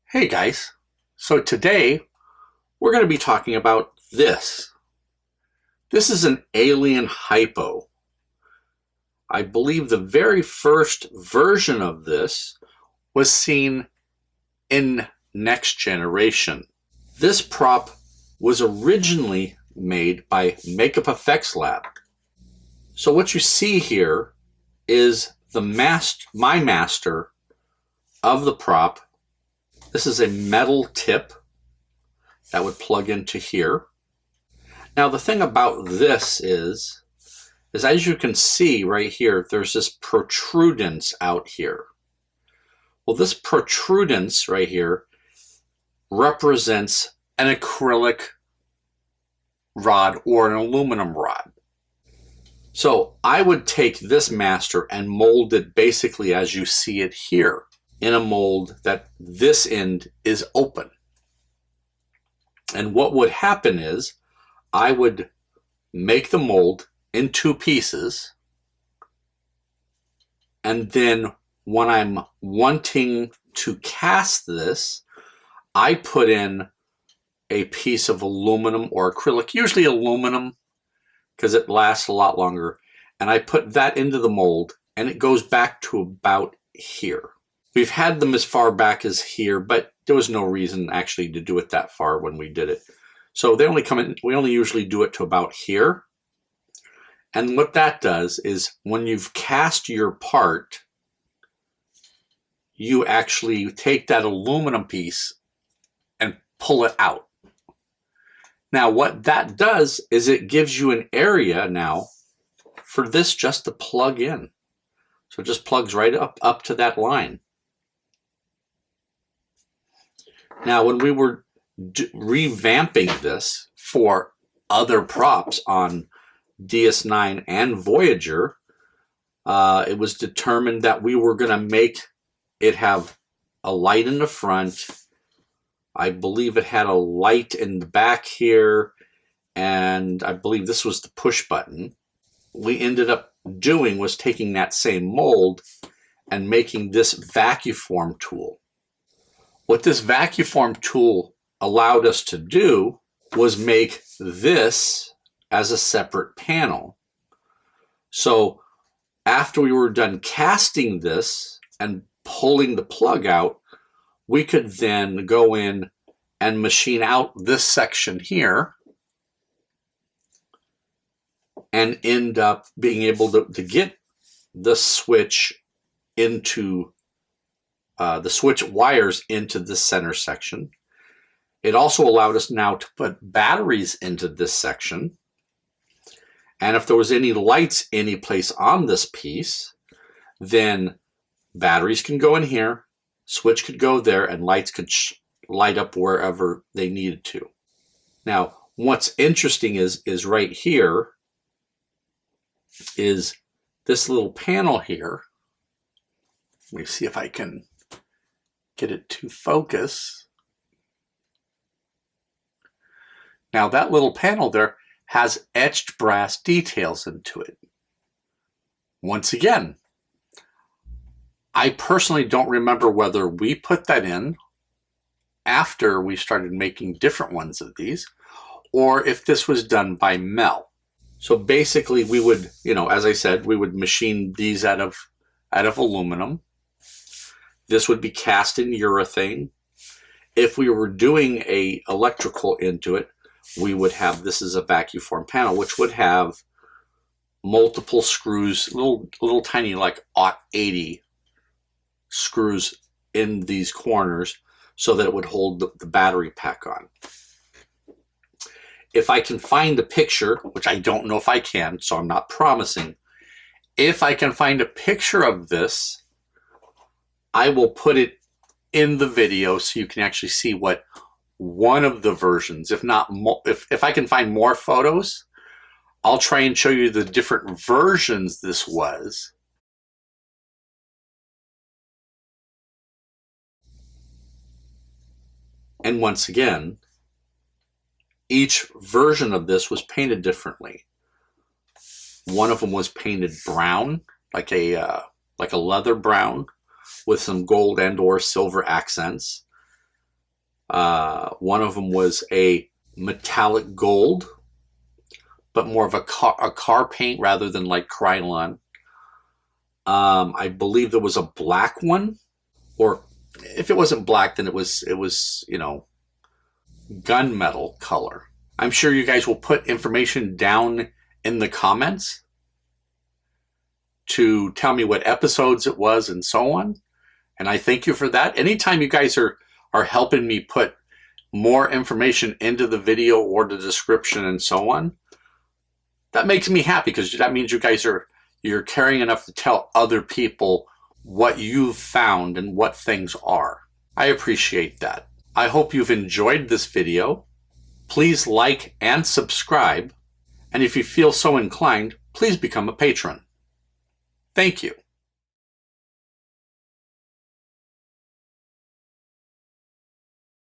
Hey guys, so today we're going to be talking about this. This is an alien hypo. I believe the very first version of this was seen in Next Generation. This prop was originally made by Makeup Effects Lab. So what you see here is my master of the prop. This is a metal tip that would plug into here. Now the thing about this is as you can see right here, there's this protrudence out here. Well, this protrudence right here represents an acrylic rod or an aluminum rod. So I would take this master and mold it basically as you see it here, in a mold that this end is open. And what would happen is I would make the mold in two pieces, and then when I'm wanting to cast this, I put in a piece of aluminum or acrylic, usually aluminum because it lasts a lot longer, and I put that into the mold and it goes back to about here. We've had them as far back as here, but there was no reason actually to do it that far when we did it. So they only come in, we only usually do it to about here. And what that does is when you've cast your part, you actually take that aluminum piece and pull it out. Now what that does is it gives you an area now for this just to plug in. So it just plugs right up to that line. Now, when we were revamping this for other props on DS9 and Voyager, it was determined that we were going to make it have a light in the front. I believe it had a light in the back here, and I believe this was the push button. We ended up doing was taking that same mold and making this vacuform tool. What this vacuform tool allowed us to do was make this as a separate panel. So after we were done casting this and pulling the plug out, we could then go in and machine out this section here and end up being able to get the switch into the switch wires into this center section. It also allowed us now to put batteries into this section. And if there was any lights any place on this piece, then batteries can go in here, switch could go there, and lights could light up wherever they needed to. Now, what's interesting is right here is this little panel here. Let me see if I can get it to focus. Now that little panel there has etched brass details into it. Once again, I personally don't remember whether we put that in after we started making different ones of these, or if this was done by Mel. So basically we would, as I said, we would machine these out of aluminum. This would be cast in urethane. If we were doing a electrical into it, we would have this as a vacuform panel, which would have multiple screws, little tiny like 80 screws in these corners so that it would hold the battery pack on. If I can find a picture, which I don't know if I can, so I'm not promising, if I can find a picture of this, I will put it in the video so you can actually see what one of the versions, if not more, if I can find more photos, I'll try and show you the different versions this was. And once again, each version of this was painted differently. One of them was painted brown, like a leather brown, with some gold and or silver accents. One of them was a metallic gold, but more of a car paint rather than like Krylon. I believe there was a black one, or if it wasn't black, then it was, you know, gunmetal color. I'm sure you guys will put information down in the comments to tell me what episodes it was and so on. And I thank you for that. Anytime you guys are helping me put more information into the video or the description and so on, that makes me happy, because that means you guys you're caring enough to tell other people what you've found and what things are. I appreciate that. I hope you've enjoyed this video. Please like and subscribe. And if you feel so inclined, please become a patron. Thank you.